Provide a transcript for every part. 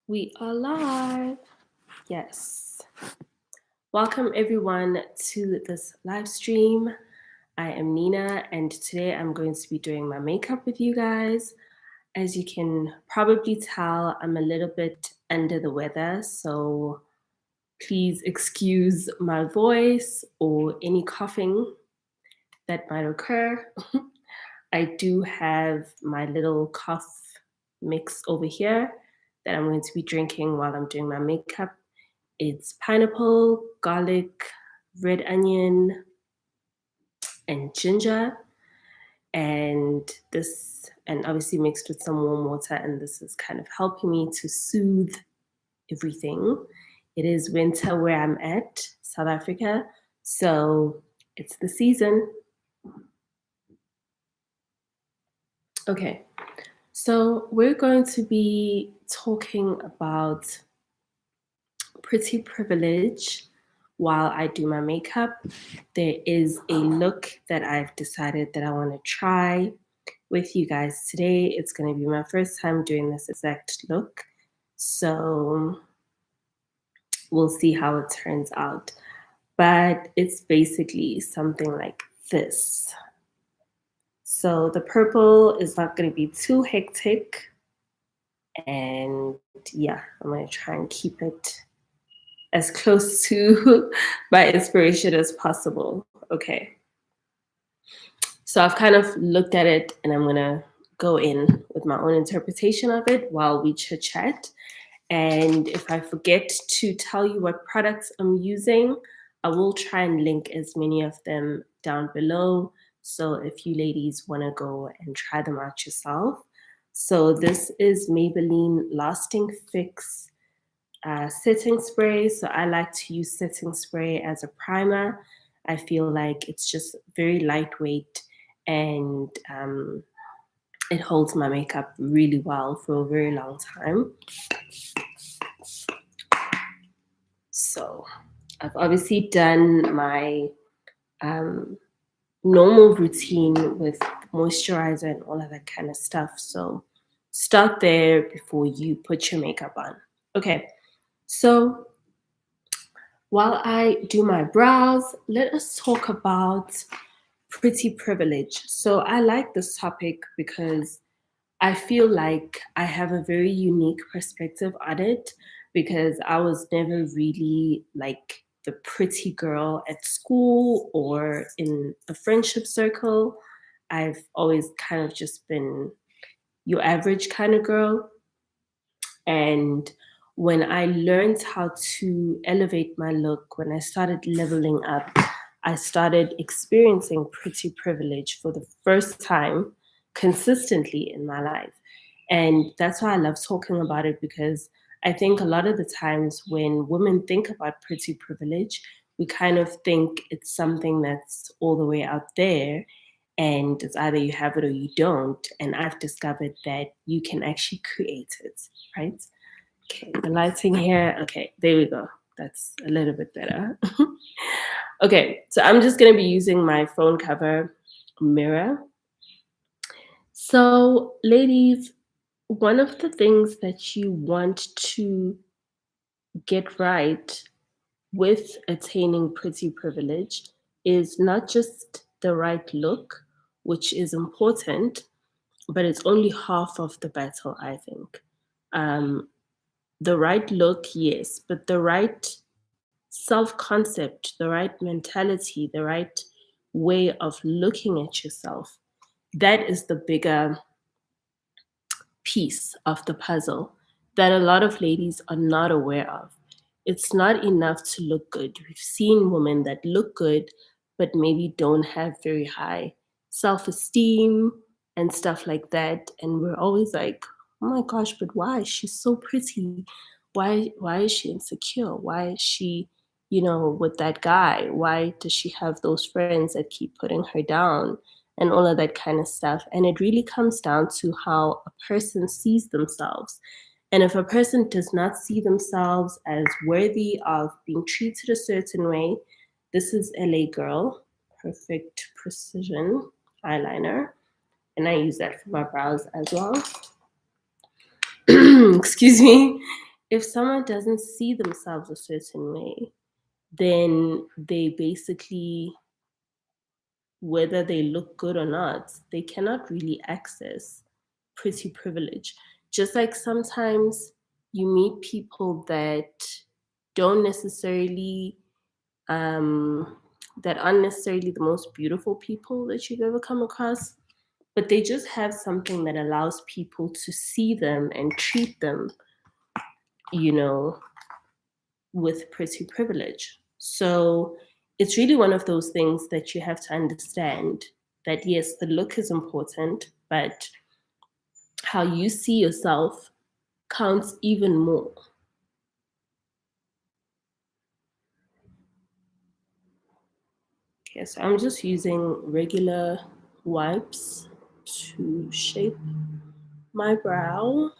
We are live. Yes. Welcome everyone to this live stream. I am Nina and today I'm going to be doing my makeup with you guys. As you can probably tell, I'm a little bit under the weather, so please excuse my voice or any coughing that might occur. I do have my little cough mix over here that I'm going to be drinking while I'm doing my makeup. It's pineapple, garlic, red onion, and ginger. And obviously mixed with some warm water. And this is kind of helping me to soothe everything. It is winter where I'm at, South Africa. So it's the season. Okay, so we're going to be talking about pretty privilege while I do my makeup. There is a look that I've decided that I want to try with you guys today. It's going to be my first time doing this exact look. So we'll see how it turns out. But it's basically something like this. So the purple is not going to be too hectic. And yeah, I'm going to try and keep it as close to my inspiration as possible. Okay. So I've kind of looked at it and I'm going to go in with my own interpretation of it while we chit chat. And if I forget to tell you what products I'm using, I will try and link as many of them down below. So if you ladies want to go and try them out yourself. So this is Maybelline Lasting Fix setting spray. So I like to use setting spray as a primer. I feel like it's just very lightweight and it holds my makeup really well for a very long time. So I've obviously done my normal routine with moisturizer and all of that kind of stuff. So start there before you put your makeup on. Okay, so while I do my brows, let us talk about pretty privilege. So I like this topic because I feel like I have a very unique perspective on it because I was never really like the pretty girl at school or in a friendship circle. I've always kind of just been your average kind of girl. And when I learned how to elevate my look, when I started leveling up, I started experiencing pretty privilege for the first time consistently in my life. And that's why I love talking about it because I think a lot of the times when women think about pretty privilege, we kind of think it's something that's all the way out there and it's either you have it or you don't. And I've discovered that you can actually create it, right? Okay, the lighting here. Okay, there we go. That's a little bit better. Okay, so I'm just going to be using my phone cover mirror. So, ladies, one of the things that you want to get right with attaining pretty privilege is not just the right look, which is important, but it's only half of the battle, I think. The right look, yes, but the right self concept, the right mentality, the right way of looking at yourself, that is the bigger piece of the puzzle that a lot of ladies are not aware of. It's not enough to look good. We've seen women that look good, but maybe don't have very high self esteem and stuff like that. And we're always like, oh my gosh, but why? She's so pretty. Why is she insecure? Why is she, with that guy? Why does she have those friends that keep putting her down? And all of that kind of stuff. And it really comes down to how a person sees themselves. And if a person does not see themselves as worthy of being treated a certain way, this is LA Girl, Perfect Precision eyeliner. And I use that for my brows as well. Excuse me. if someone doesn't see themselves a certain way, then they basically, whether they look good or not, they cannot really access pretty privilege. Just like sometimes you meet people that don't necessarily, um, that aren't necessarily the most beautiful people that you've ever come across, but they just have something that allows people to see them and treat them, you know, with pretty privilege. So it's really one of those things that you have to understand that yes, the look is important, but how you see yourself counts even more. Okay, so I'm just using regular wipes to shape my brow.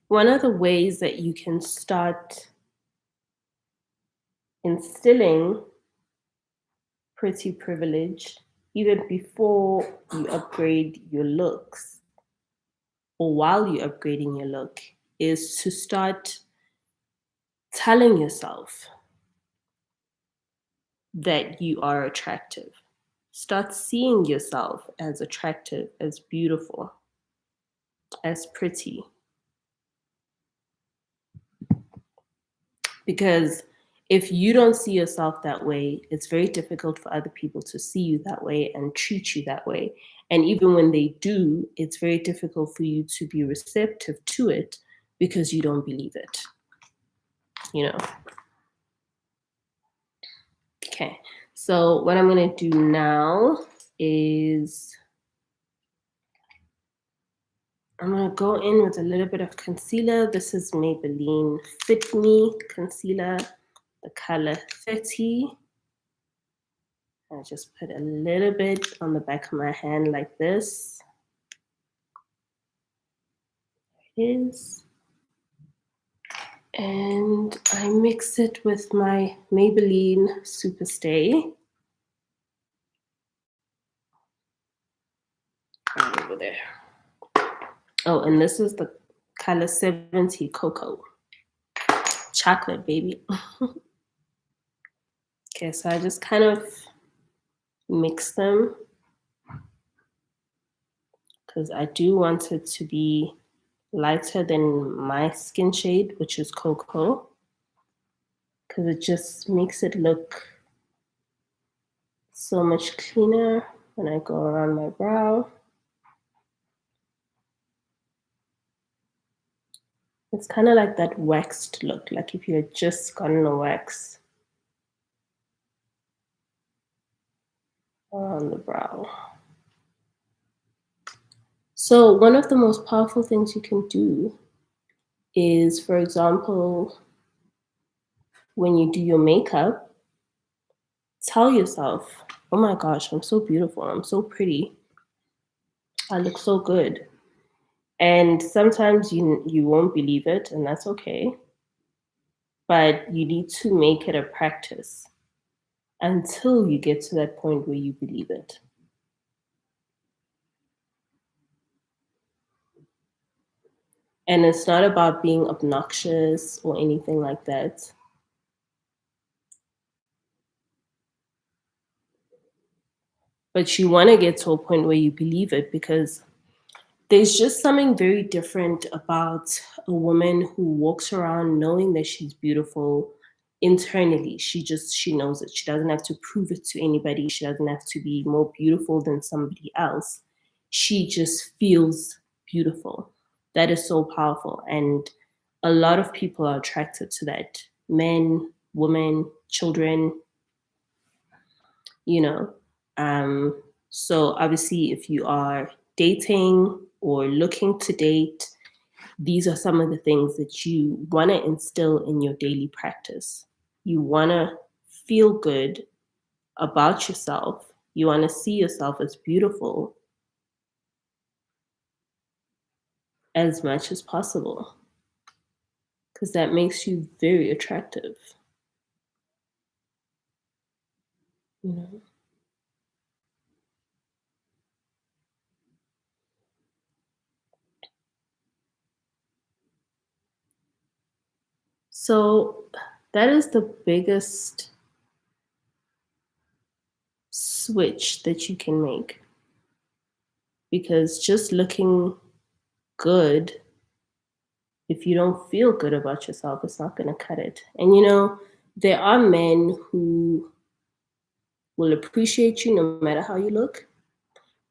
One of the ways that you can start instilling pretty privilege even before you upgrade your looks or while you're upgrading your look is to start telling yourself that you are attractive. Start seeing yourself as attractive, as beautiful, as pretty. Because if you don't see yourself that way, it's very difficult for other people to see you that way and treat you that way. And even when they do, it's very difficult for you to be receptive to it because you don't believe it, you know? Okay, so what I'm gonna do now is I'm gonna go in with a little bit of concealer. This is Maybelline Fit Me concealer, the color 30. I just put a little bit on the back of my hand like this. There it is. And I mix it with my Maybelline Superstay. Right over there. Oh, and this is the color 70 Cocoa. Chocolate, baby. Okay, so I just kind of mix them because I do want it to be lighter than my skin shade, which is Cocoa, because it just makes it look so much cleaner when I go around my brow. It's kind of like that waxed look, like if you had just gotten a wax on the brow. So one of the most powerful things you can do is, for example, when you do your makeup, tell yourself, oh my gosh, I'm so beautiful, I'm so pretty, I look so good. And sometimes you won't believe it, and that's okay. But you need to make it a practice until you get to that point where you believe it. And it's not about being obnoxious or anything like that. But you want to get to a point where you believe it because there's just something very different about a woman who walks around knowing that she's beautiful internally. She knows it. She doesn't have to prove it to anybody. She doesn't have to be more beautiful than somebody else. She just feels beautiful. That is so powerful. And a lot of people are attracted to that. Men, women, children, you know. So obviously, if you are dating or looking to date, these are some of the things that you want to instill in your daily practice. You want to feel good about yourself. You want to see yourself as beautiful as much as possible because that makes you very attractive, you know. So that is the biggest switch that you can make, because just looking good, if you don't feel good about yourself, it's not going to cut it. And there are men who will appreciate you no matter how you look,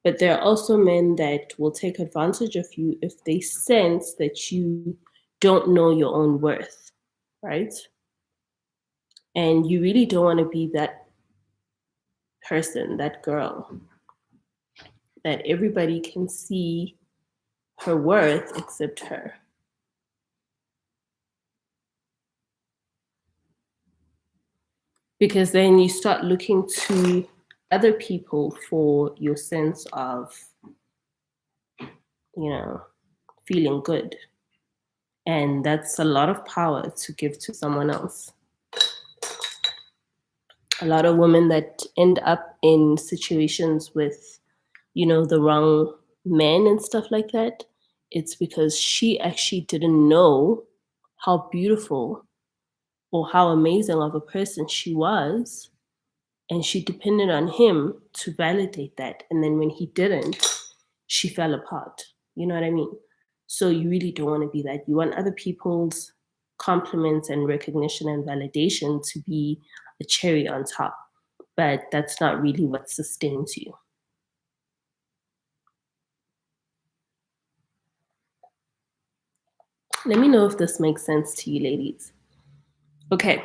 but there are also men that will take advantage of you if they sense that you don't know your own worth, right? And you really don't want to be that person, that girl, that everybody can see her worth except her. Because then you start looking to other people for your sense of, feeling good. And that's a lot of power to give to someone else. A lot of women that end up in situations with, the wrong men and stuff like that, it's because she actually didn't know how beautiful or how amazing of a person she was. And she depended on him to validate that. And then when he didn't, she fell apart. You know what I mean? So you really don't want to be that. You want other people's compliments and recognition and validation to be a cherry on top. But that's not really what sustains you. Let me know if this makes sense to you, ladies. Okay,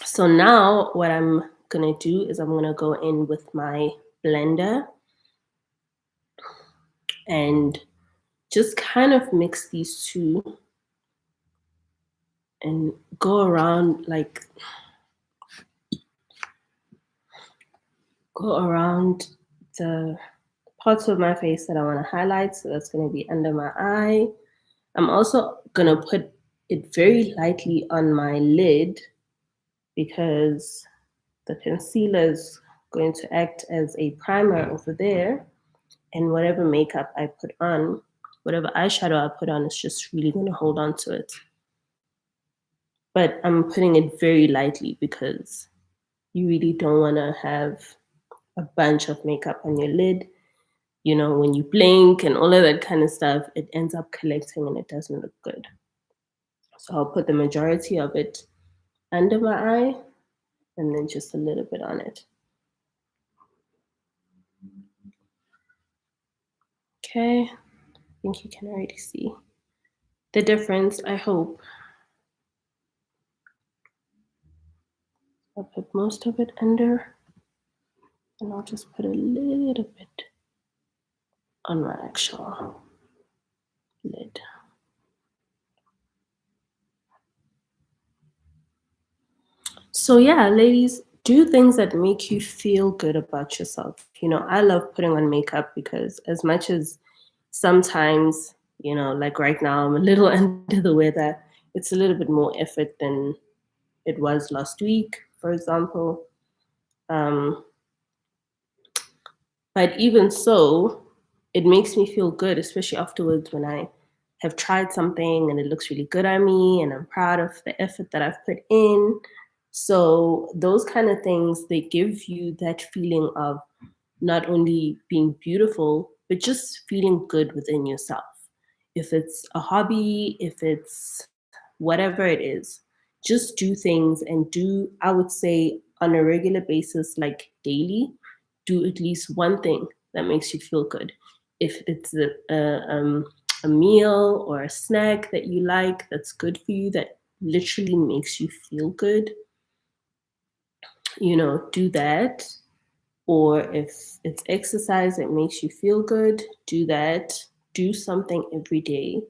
so now what I'm gonna do is I'm gonna go in with my blender and just kind of mix these two and go around the parts of my face that I want to highlight. So that's going to be under my eye. I'm also going to put it very lightly on my lid because the concealer is going to act as a primer over there. And whatever makeup I put on, whatever eyeshadow I put on is just really going to hold on to it. But I'm putting it very lightly because you really don't want to have a bunch of makeup on your lid. When you blink and all of that kind of stuff, it ends up collecting and it doesn't look good. So I'll put the majority of it under my eye and then just a little bit on it. Okay, I think you can already see the difference, I hope. I'll put most of it under and I'll just put a little bit on my actual lid. So yeah, ladies, do things that make you feel good about yourself. I love putting on makeup because as much as sometimes, like right now, I'm a little under the weather, it's a little bit more effort than it was last week, for example. But even so, it makes me feel good, especially afterwards when I have tried something and it looks really good on me and I'm proud of the effort that I've put in. So those kind of things, they give you that feeling of not only being beautiful, but just feeling good within yourself. If it's a hobby, if it's whatever it is, just do things and do, I would say, on a regular basis, like daily, do at least one thing that makes you feel good. If it's a meal or a snack that you like, that's good for you, that literally makes you feel good, do that. Or if it's exercise that makes you feel good, do that. Do something every day.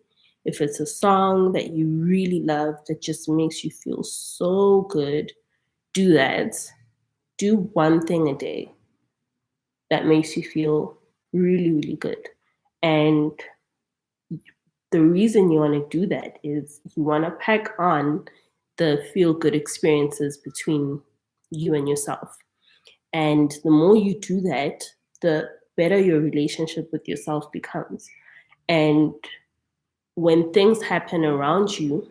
If it's a song that you really love that just makes you feel so good, do that. Do one thing a day that makes you feel really, really good. And the reason you want to do that is you want to pack on the feel good experiences between you and yourself. And the more you do that, the better your relationship with yourself becomes. And when things happen around you,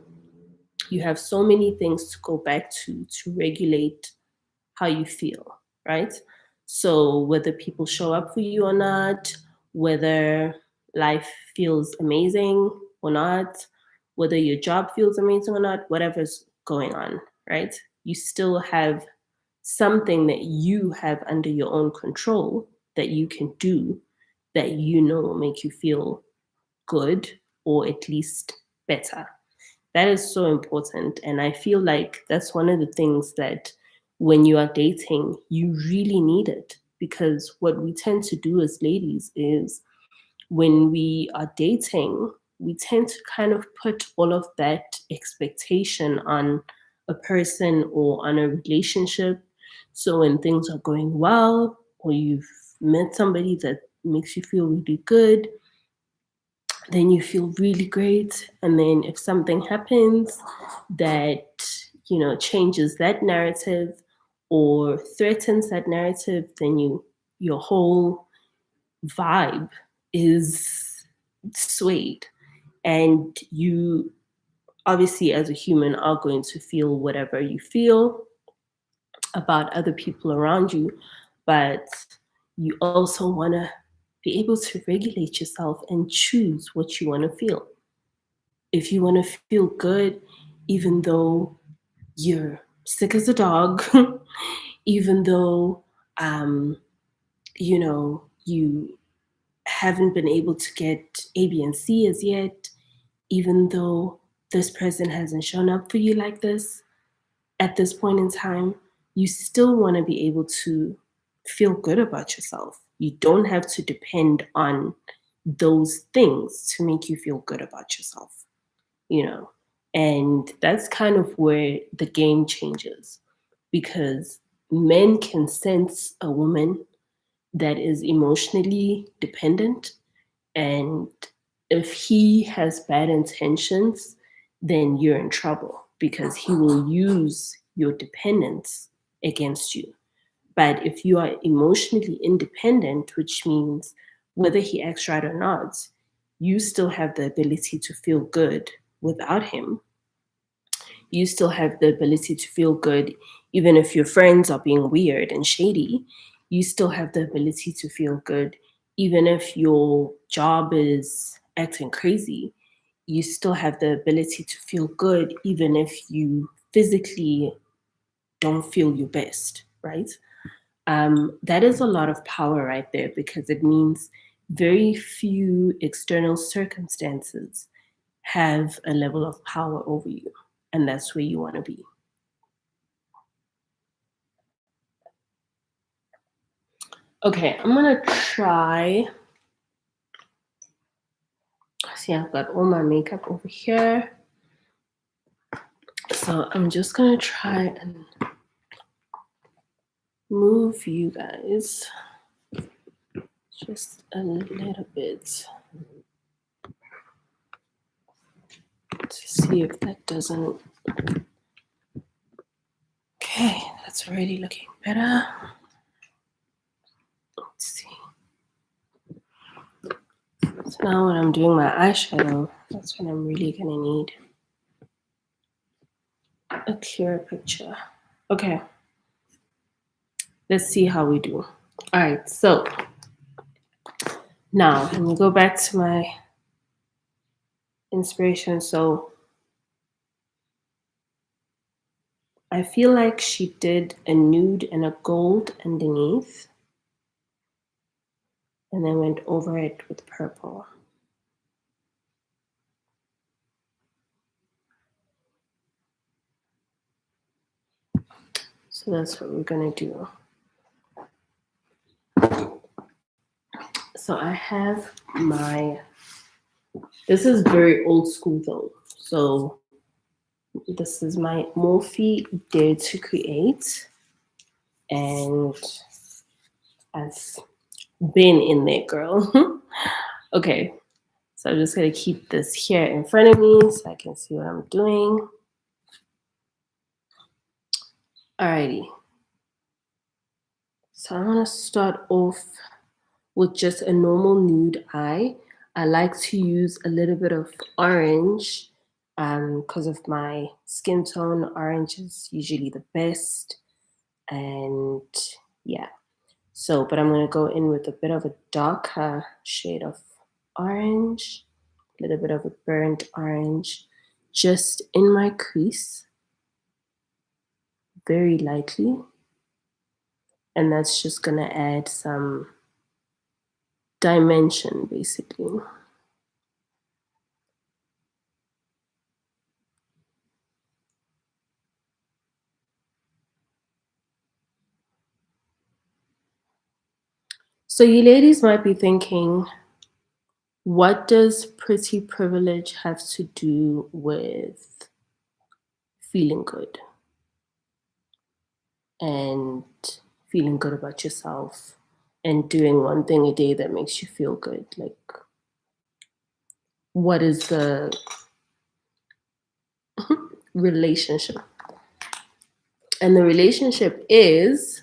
You have so many things to go back to regulate how you feel, right? So whether people show up for you or not, whether life feels amazing or not, whether your job feels amazing or not, whatever's going on, right? You still have something that you have under your own control that you can do that you know will make you feel good or at least better. That is so important. And I feel like that's one of the things that when you are dating, you really need it. Because what we tend to do as ladies is when we are dating, we tend to kind of put all of that expectation on a person or on a relationship. So when things are going well, or you've met somebody that makes you feel really good, then you feel really great. And then if something happens that, changes that narrative or threatens that narrative, then your whole vibe is swayed. And you obviously, as a human, are going to feel whatever you feel about other people around you, but you also want to be able to regulate yourself and choose what you want to feel. If you want to feel good, even though you're sick as a dog, even though, you haven't been able to get A, B, and C as yet, even though this person hasn't shown up for you like this at this point in time, you still want to be able to feel good about yourself. You don't have to depend on those things to make you feel good about yourself, you know? And that's kind of where the game changes because men can sense a woman that is emotionally dependent. And if he has bad intentions, then you're in trouble because he will use your dependence against you. But if you are emotionally independent, which means whether he acts right or not, you still have the ability to feel good without him. You still have the ability to feel good even if your friends are being weird and shady. You still have the ability to feel good even if your job is acting crazy. You still have the ability to feel good even if you physically don't feel your best, right? That is a lot of power right there because it means very few external circumstances have a level of power over you. And that's where you want to be. Okay, I'm going to try. See, I've got all my makeup over here. So I'm just going to try and move you guys just a little bit to see if that doesn't. Okay, that's already looking better. Let's see. So now when I'm doing my eyeshadow, that's when I'm really gonna need a clearer picture. Okay, let's see how we do. All right, so now let me go back to my inspiration. So I feel like she did a nude and a gold underneath and then went over it with purple. So that's what we're gonna do. So I have this is very old school though. So this is my Morphe Dare to Create. And I've been in there, girl. Okay, so I'm just gonna keep this here in front of me so I can see what I'm doing. Alrighty. So I'm gonna start off with just a normal nude eye. I like to use a little bit of orange because of my skin tone. Orange is usually the best. And yeah, so, but I'm going to go in with a bit of a darker shade of orange, a little bit of a burnt orange, just in my crease, very lightly. And that's just going to add some dimension, basically. So you ladies might be thinking, what does pretty privilege have to do with feeling good and feeling good about yourself and doing one thing a day that makes you feel good? Like, what is the relationship? And the relationship is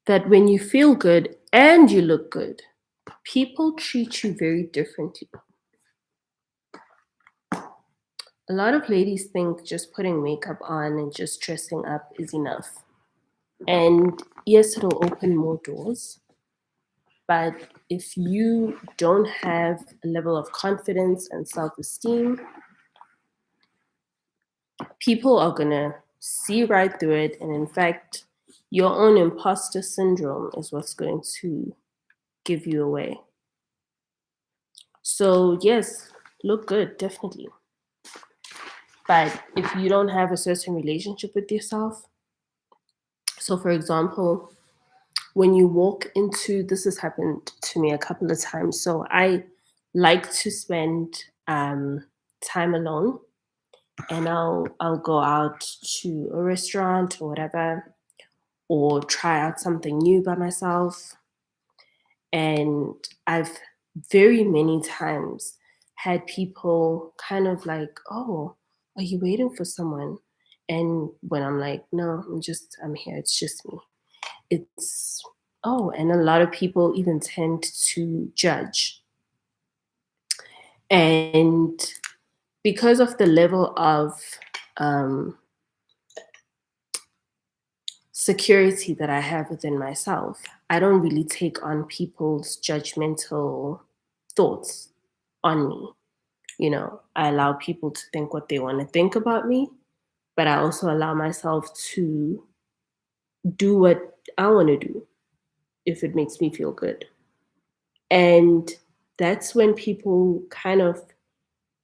that when you feel good and you look good, people treat you very differently. A lot of ladies think just putting makeup on and just dressing up is enough. And yes, it'll open more doors. But if you don't have a level of confidence and self esteem, people are going to see right through it. And in fact, your own imposter syndrome is what's going to give you away. So, yes, look good, definitely. But if you don't have a certain relationship with yourself, so for example, when you walk into, this has happened to me a couple of times. So I like to spend time alone, and I'll go out to a restaurant or whatever, or try out something new by myself. And I've very many times had people kind of like, "Oh, are you waiting for someone?" And when I'm like, "No, I'm here. It's just me." It's, oh, and a lot of people even tend to judge. And because of the level of um, security that I have within myself, I don't really take on people's judgmental thoughts on me. You know, I allow people to think what they want to think about me, but I also allow myself to do what I want to do if it makes me feel good. And that's when people kind of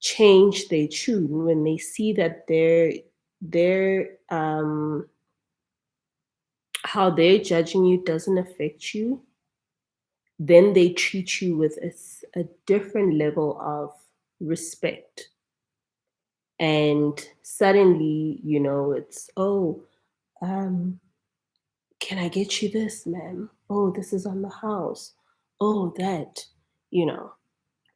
change their tune when they see that their how they're judging you doesn't affect you. Then they treat you with a different level of respect. And suddenly, you know, it's, oh, um, can I get you this, ma'am? Oh, this is on the house. Oh, that, you know.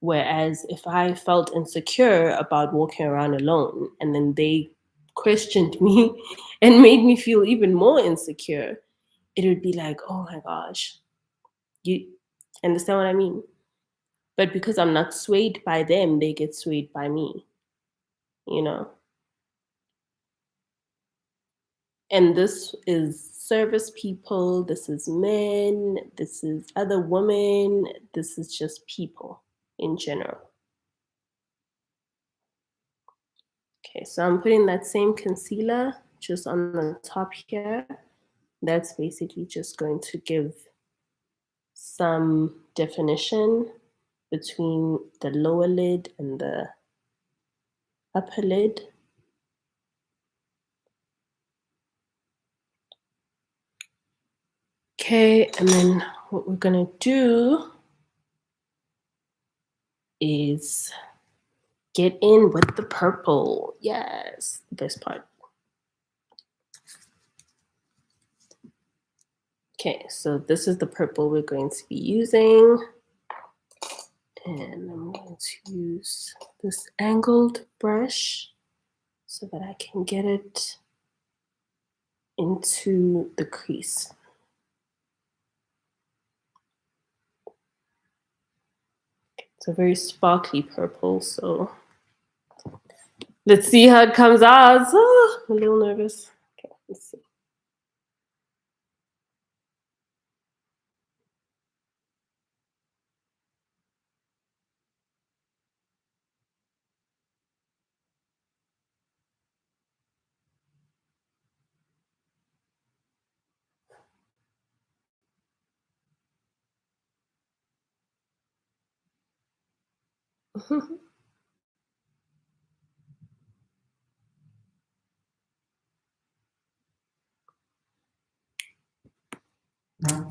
Whereas if I felt insecure about walking around alone and then they questioned me and made me feel even more insecure, it would be like, oh my gosh, you understand what I mean? But because I'm not swayed by them, they get swayed by me, you know? And this is service people, this is men, this is other women, this is just people in general. Okay, so I'm putting that same concealer just on the top here. That's basically just going to give some definition between the lower lid and the upper lid. Okay, and then what we're gonna do is get in with the purple. Yes, the best part. Okay, so this is the purple we're going to be using. And I'm going to use this angled brush so that I can get it into the crease. Okay, It's a very sparkly purple, so let's see how it comes out. Oh, I'm a little nervous. Okay, let's see.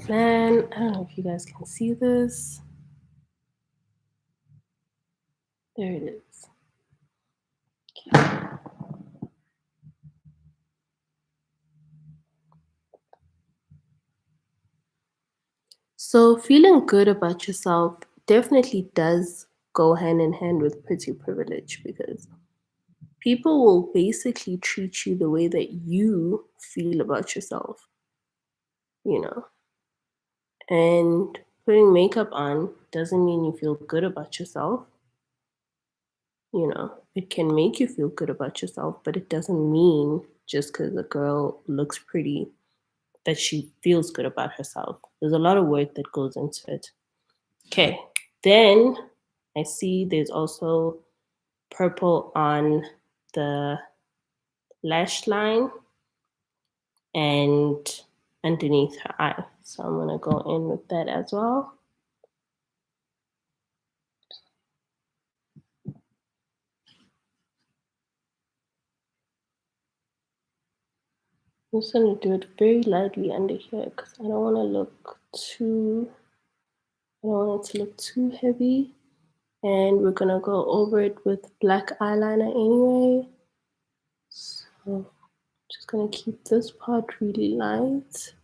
Man, I don't know if you guys can see this. There it is. Okay. So feeling good about yourself definitely does go hand in hand with pretty privilege, because people will basically treat you the way that you feel about yourself, you know. And putting makeup on doesn't mean you feel good about yourself. You know, it can make you feel good about yourself, but it doesn't mean just because a girl looks pretty that she feels good about herself. There's a lot of work that goes into it. Okay, then I see there's also purple on the lash line and underneath her eye. So I'm gonna go in with that as well. I'm just gonna do it very lightly under here because I don't want to look too, I don't want it to look too heavy. And we're gonna go over it with black eyeliner anyway. So I'm just gonna keep this part really light.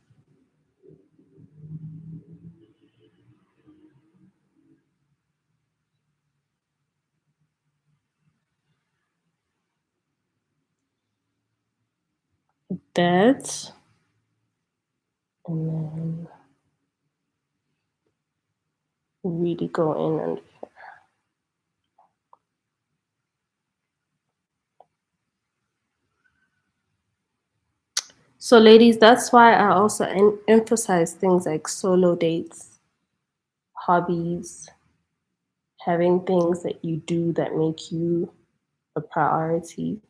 Like that. And then really go in under here. So ladies, that's why I also emphasize things like solo dates, hobbies, having things that you do that make you a priority,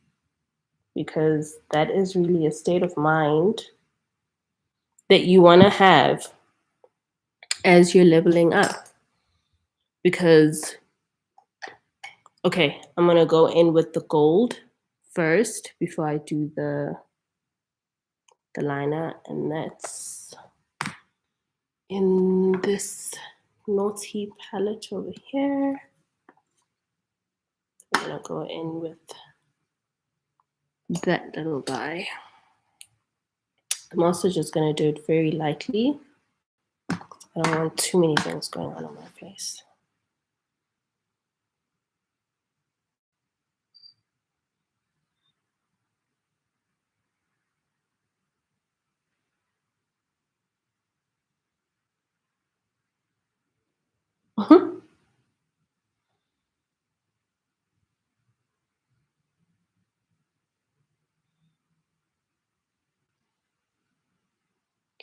because that is really a state of mind that you want to have as you're leveling up. Because, okay, I'm going to go in with the gold first before I do the liner, and that's in this Naughty palette over here. I'm going to go in with that little guy. I'm also just going to do it very lightly. I don't want too many things going on my face.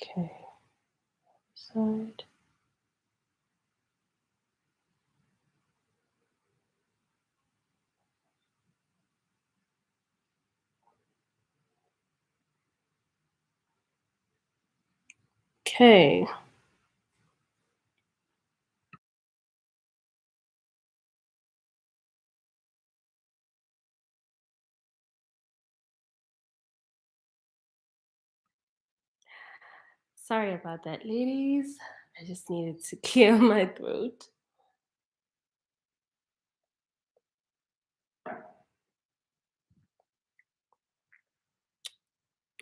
Okay, side. Okay. Sorry about that, ladies. I just needed to clear my throat.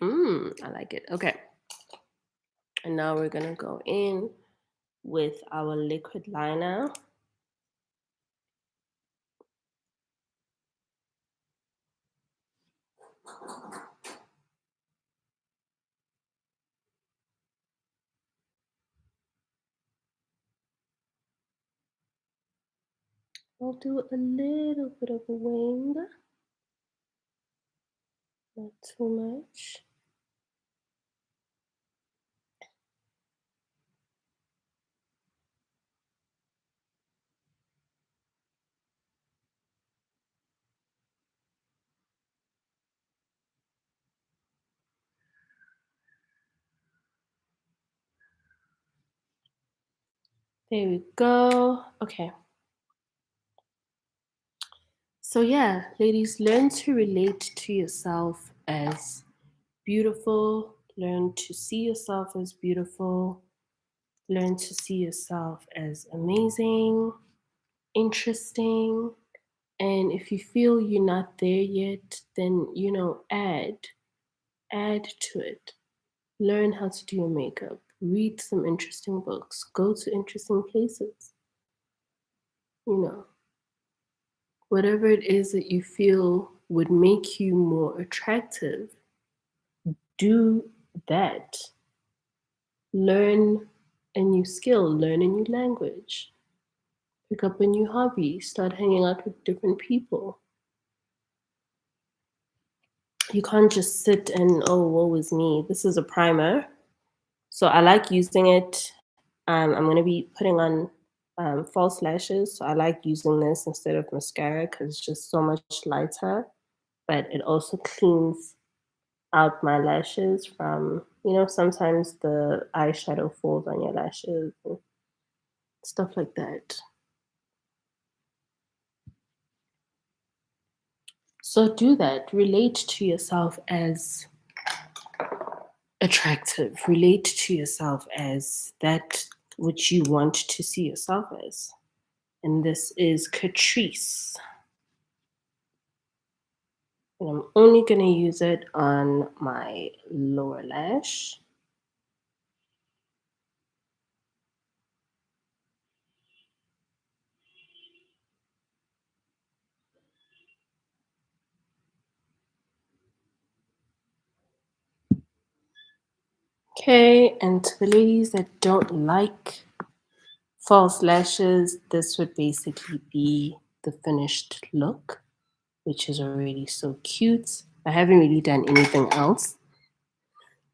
I like it. Okay. And now we're going to go in with our liquid liner. I'll do a little bit of a wing, not too much. There we go. Okay. So, yeah, ladies, learn to relate to yourself as beautiful, learn to see yourself as beautiful, learn to see yourself as amazing, interesting. And if you feel you're not there yet, then, add to it. Learn how to do your makeup, read some interesting books, go to interesting places, you know, whatever it is that you feel would make you more attractive, do that. Learn a new skill, learn a new language, pick up a new hobby, start hanging out with different people. You can't just sit and, oh, woe is me. This is a primer. So I like using it. I'm going to be putting on false lashes. So I like using this instead of mascara because it's just so much lighter. But it also cleans out my lashes from, sometimes the eyeshadow falls on your lashes and stuff like that. So do that. Relate to yourself as attractive. Relate to yourself as that which you want to see yourself as. And this is Catrice. And I'm only going to use it on my lower lash. Okay, and to the ladies that don't like false lashes, this would basically be the finished look, which is already so cute. I haven't really done anything else.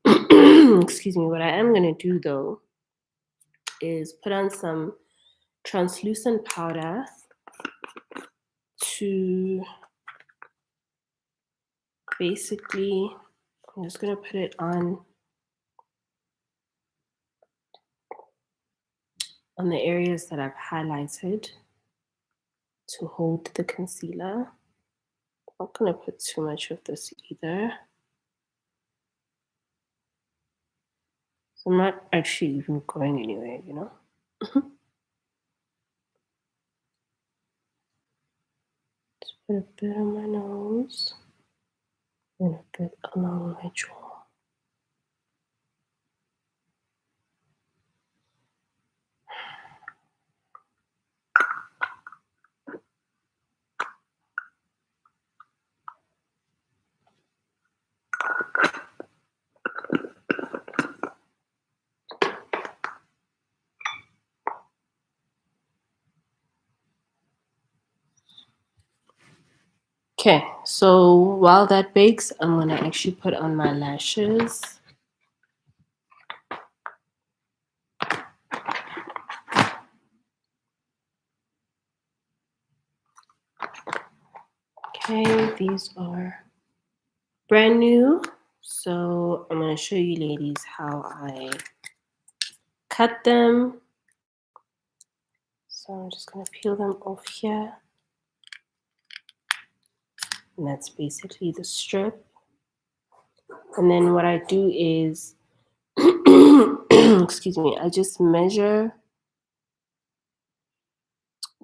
Excuse me. What I am going to do though is put on some translucent powder to basically, I'm just going to put it on the areas that I've highlighted to hold the concealer. I'm not going to put too much of this either. So I'm not actually even going anywhere, Just put a bit on my nose and a bit along my jaw. Okay, so while that bakes, I'm going to actually put on my lashes. Okay, these are brand new. So I'm going to show you ladies how I cut them. So I'm just going to peel them off here. And that's basically the strip. And then what I do is, excuse me, I just measure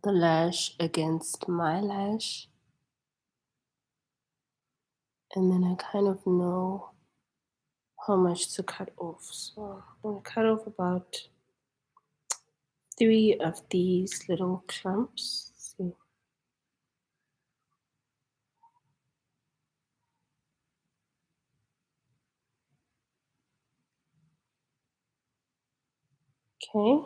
the lash against my lash. And then I kind of know how much to cut off. So I'm going to cut off about 3 of these little clumps. Let's see. Okay.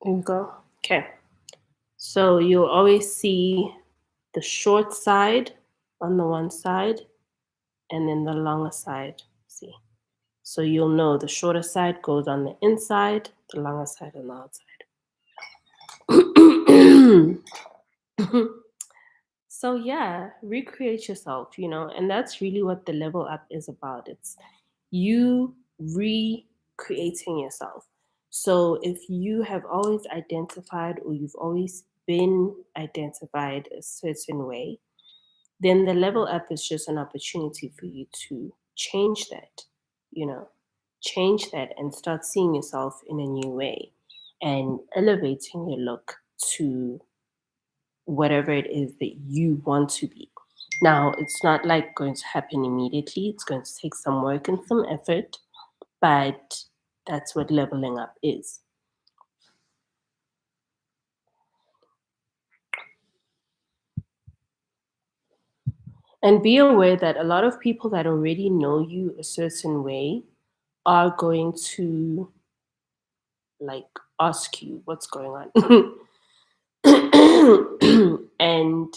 Here we go. Okay. So you'll always see the short side on the one side and then the longer side. See? So you'll know the shorter side goes on the inside, the longer side on the outside. So yeah, recreate yourself, and that's really what the level up is about. It's you recreating yourself. So if you have always identified or you've always been identified a certain way, then the level up is just an opportunity for you to change that, you know, change that and start seeing yourself in a new way and elevating your look to whatever it is that you want to be. Now, it's not like going to happen immediately, it's going to take some work and some effort, but that's what leveling up is. And be aware that a lot of people that already know you a certain way are going to like ask you what's going on. And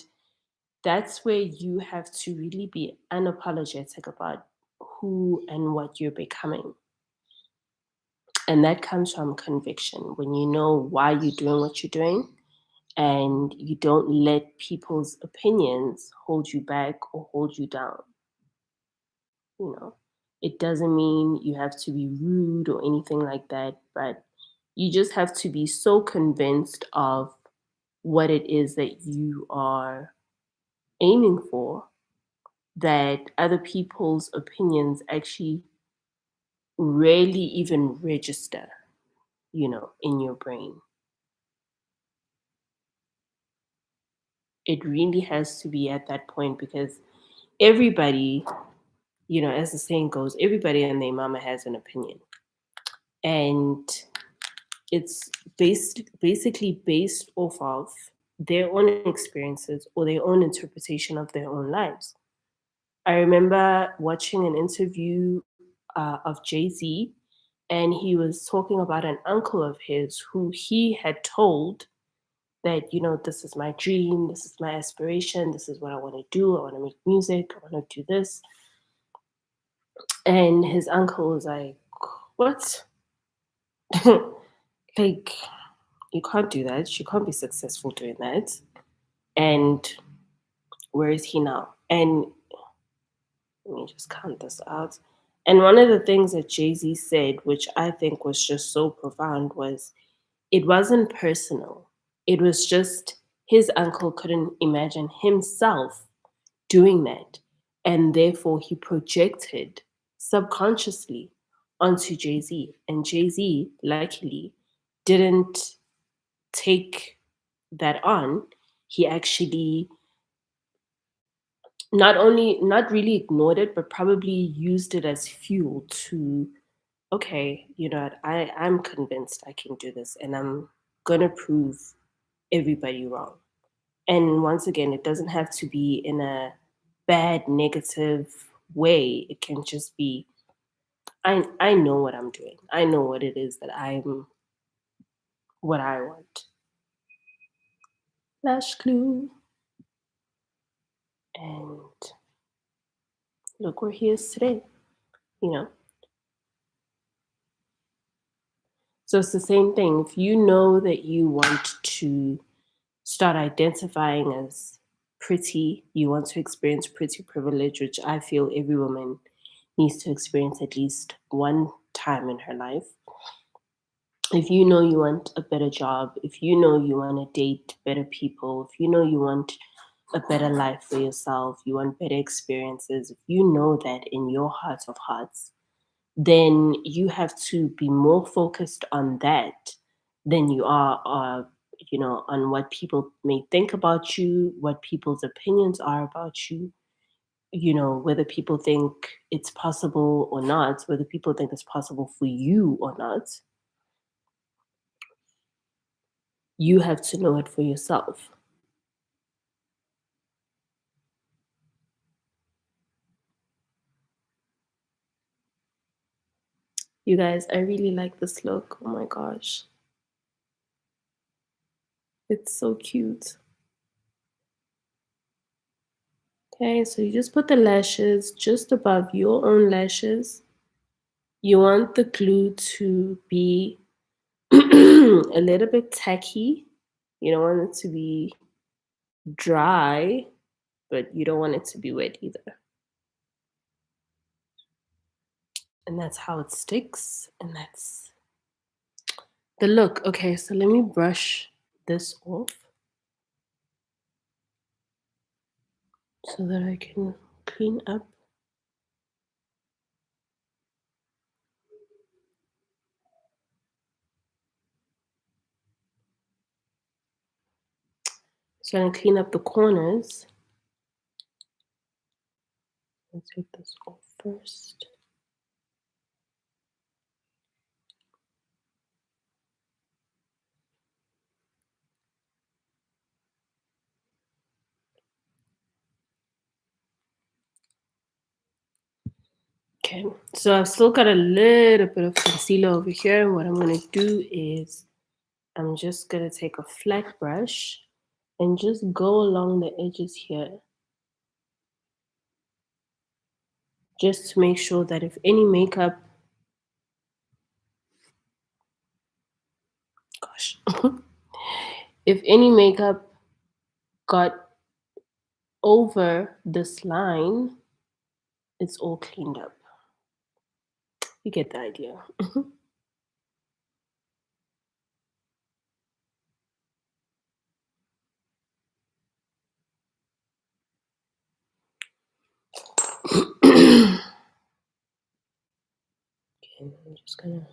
that's where you have to really be unapologetic about who and what you're becoming. And that comes from conviction when you know why you're doing what you're doing and you don't let people's opinions hold you back or hold you down. You know, it doesn't mean you have to be rude or anything like that, but you just have to be so convinced of what it is that you are aiming for that other people's opinions actually rarely even register, in your brain. It really has to be at that point because everybody, as the saying goes, everybody and their mama has an opinion. And it's basically based off of their own experiences or their own interpretation of their own lives. I remember watching an interview of Jay-Z, and he was talking about an uncle of his who he had told that, this is my dream, this is my aspiration, this is what I want to do, I want to make music, I want to do this. And his uncle was like, what? Like, you can't do that. You can't be successful doing that. And where is he now? And let me just count this out. And one of the things that Jay-Z said, which I think was just so profound, was it wasn't personal. It was just his uncle couldn't imagine himself doing that. And therefore, he projected subconsciously onto Jay Z. And Jay Z, luckily, didn't take that on. He actually not really ignored it, but probably used it as fuel to, okay, what, I'm convinced I can do this and I'm gonna prove everybody wrong. And once again, it doesn't have to be in a bad, negative way. It can just be, I know what I'm doing. I know what it is that what I want. Lash glue. And look where he is today, you know? So it's the same thing. If you know that you want to start identifying as pretty, you want to experience pretty privilege, which I feel every woman needs to experience at least one time in her life. If you know you want a better job, if you know you want to date better people, if you know you want a better life for yourself, you want better experiences, if you know that in your heart of hearts, then you have to be more focused on that than you are, on what people may think about you, what people's opinions are about you, whether people think it's possible or not, whether people think it's possible for you or not. You have to know it for yourself. You guys, I really like this look. Oh my gosh. It's so cute. Okay, so you just put the lashes just above your own lashes. You want the glue to be a little bit tacky. You don't want it to be dry, but you don't want it to be wet either. And that's how it sticks. And that's the look. Okay, so let me brush this off so that I can clean up. So I'm gonna clean up the corners. Let's take this off first. Okay, so I've still got a little bit of concealer over here. And what I'm gonna do is I'm just gonna take a flat brush and just go along the edges here, just to make sure that if any makeup, gosh, if any makeup got over this line, it's all cleaned up. You get the idea. Okay, I'm just gonna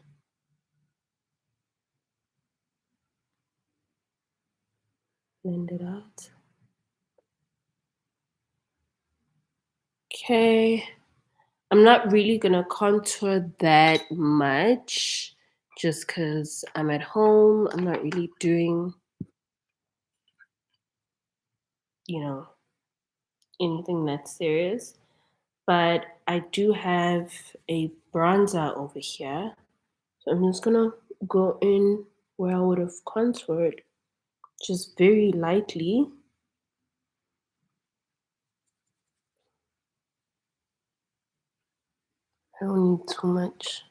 blend it out. Okay, I'm not really gonna contour that much just because I'm at home. I'm not really doing, you know, anything that serious. But I do have a bronzer over here. So I'm just gonna go in where I would have contoured, just very lightly. I don't need too much.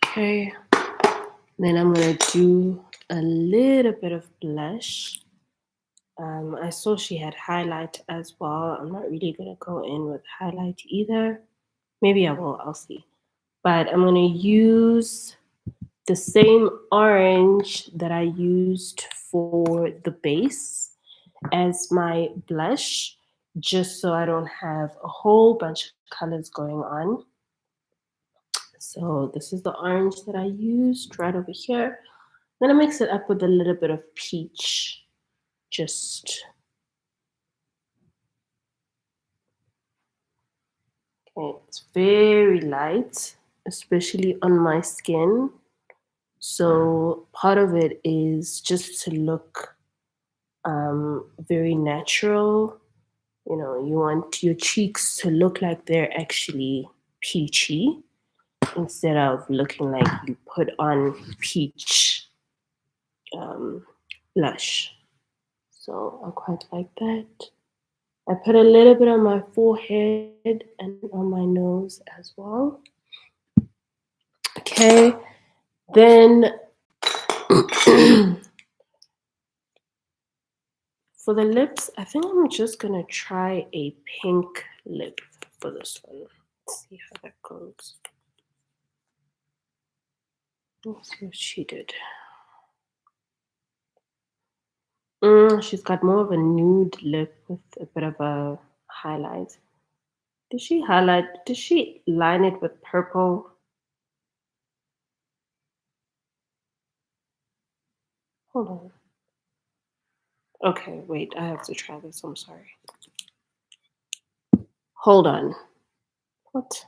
Okay. Then I'm gonna do a little bit of blush. I saw she had highlight as well. I'm not really gonna go in with highlight either. Maybe I will, I'll see. But I'm gonna use the same orange that I used for the base as my blush, just so I don't have a whole bunch of colors going on. So this is the orange that I used right over here. Then I mix it up with a little bit of peach. Just okay, it's very light, especially on my skin. So part of it is just to look very natural. You know, you want your cheeks to look like they're actually peachy instead of looking like you put on peach um, blush. So I quite like that. I put a little bit on my forehead and on my nose as well. Okay, then for the lips, I think I'm just gonna try a pink lip for this one. Let's see how that goes. Let's see what she did. She's got more of a nude lip with a bit of a highlight. Did she highlight? Did she line it with purple? Hold on. Okay, wait, I have to try this. I'm sorry. Hold on. What?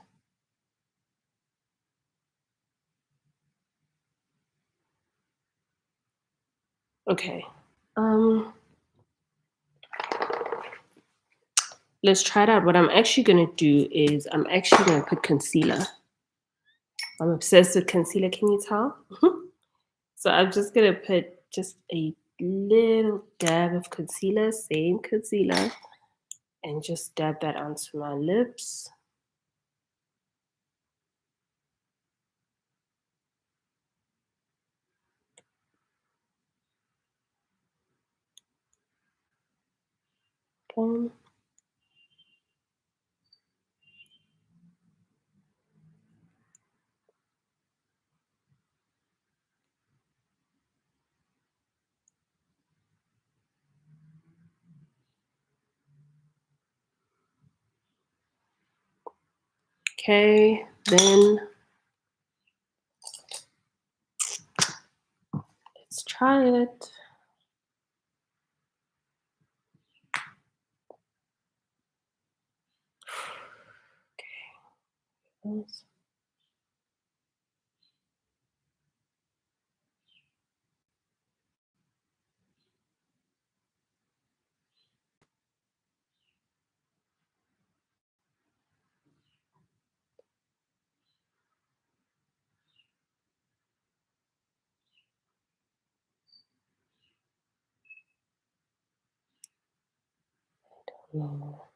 Okay. Um, let's try it out. What I'm actually gonna do is I'm actually gonna put concealer. I'm obsessed with concealer, can you tell? So I'm just gonna put just a little dab of concealer, same concealer, and just dab that onto my lips. Okay. Okay, then let's try it. Okay. No,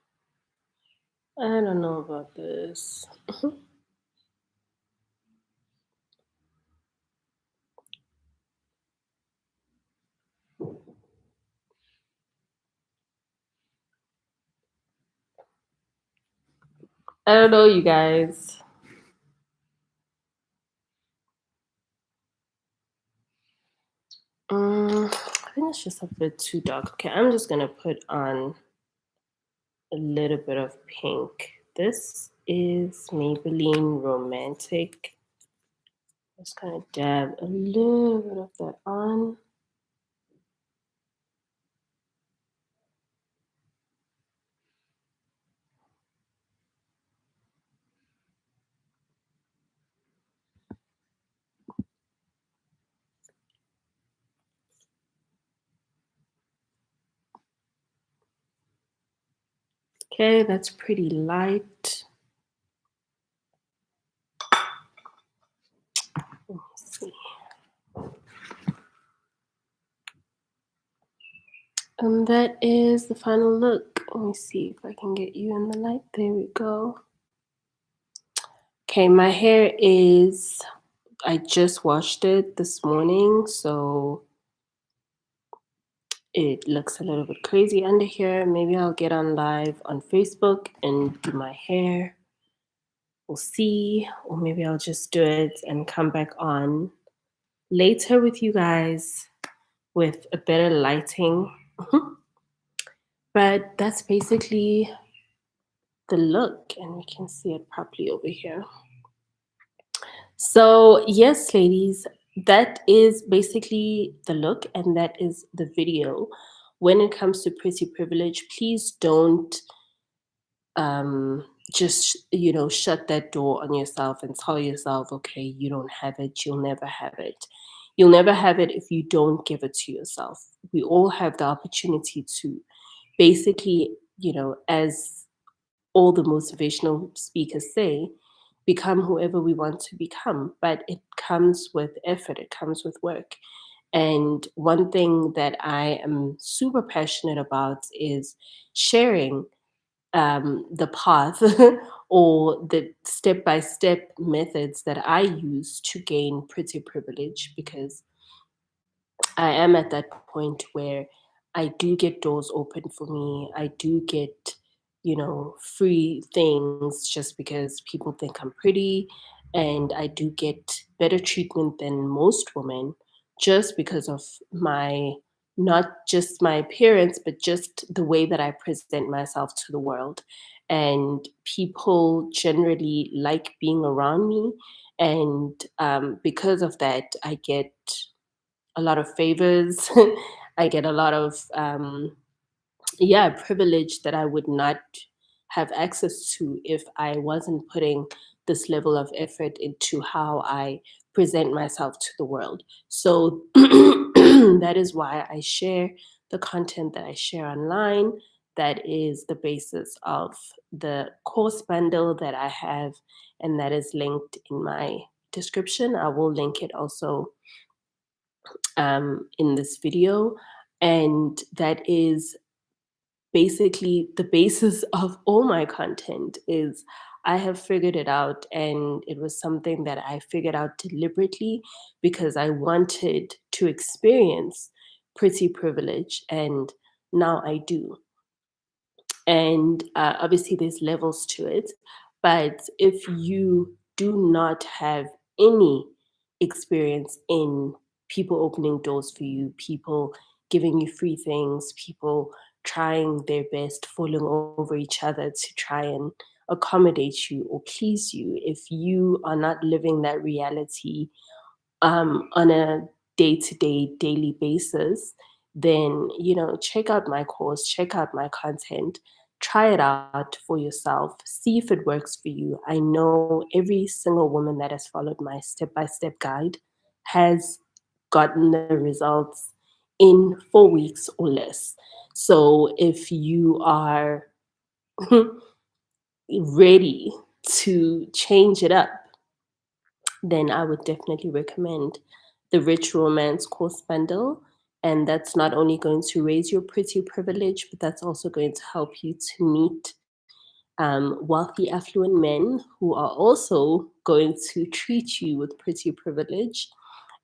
I don't know about this. I don't know, you guys. I think it's just a bit too dark. Okay, I'm just gonna put on a little bit of pink. This is Maybelline Romantic. Just gonna dab a little bit of that on. Okay, that's pretty light. Let me see. And that is the final look. Let me see if I can get you in the light. There we go. Okay, my hair is, I just washed it this morning, so it looks a little bit crazy under here. Maybe I'll get on live on Facebook and do my hair. We'll see. Or maybe I'll just do it and come back on later with you guys with a better lighting. But that's basically the look, and you can see it properly over here. So, yes, ladies, that is basically the look, and that is the video. When it comes to pretty privilege, please don't um, just, shut that door on yourself and tell yourself, okay, you don't have it, you'll never have it. You'll never have it if you don't give it to yourself. We all have the opportunity to basically, as all the motivational speakers say, become whoever we want to become. But it comes with effort, it comes with work. And one thing that I am super passionate about is sharing the path or the step by step methods that I use to gain pretty privilege, because I am at that point where I do get doors open for me. I do get, free things just because people think I'm pretty. And I do get better treatment than most women just because of my, not just my appearance, but just the way that I present myself to the world. And people generally like being around me. And because of that, I get a lot of favors. I get a lot of yeah, privilege that I would not have access to if I wasn't putting this level of effort into how I present myself to the world. So That is why I share the content that I share online. That is the basis of the course bundle that I have, and that is linked in my description. I will link it also in this video. And that is basically the basis of all my content is I have figured it out, and it was something that I figured out deliberately because I wanted to experience pretty privilege, and now I do. And obviously there's levels to it, but if you do not have any experience in people opening doors for you, people giving you free things, people trying their best, falling over each other to try and accommodate you or please you, if you are not living that reality on a day-to-day, daily basis, then check out my course, check out my content, try it out for yourself, see if it works for you. I know every single woman that has followed my step-by-step guide has gotten the results in 4 weeks or less. So if you are ready to change it up, then I would definitely recommend the Rich Romance course bundle. And that's not only going to raise your pretty privilege, but that's also going to help you to meet wealthy, affluent men who are also going to treat you with pretty privilege.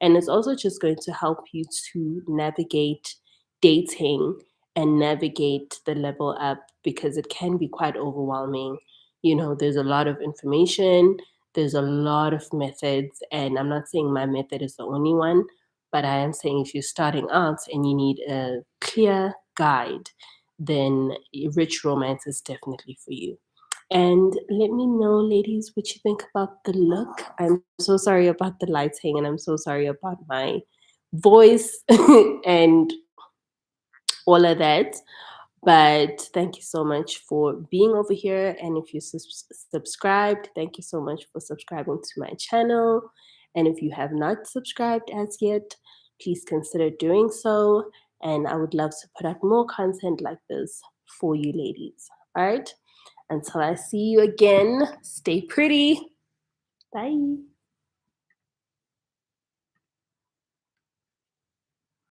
And it's also just going to help you to navigate dating and navigate the level up because it can be quite overwhelming. There's a lot of information, there's a lot of methods, and I'm not saying my method is the only one, but I am saying if you're starting out and you need a clear guide, then Rich Romance is definitely for you. And let me know, ladies, what you think about the look. I'm so sorry about the lighting, and I'm so sorry about my voice and all of that. But thank you so much for being over here. And if you subscribed, thank you so much for subscribing to my channel. And if you have not subscribed as yet, please consider doing so. And I would love to put out more content like this for you, ladies. All right. Until I see you again, stay pretty. Bye.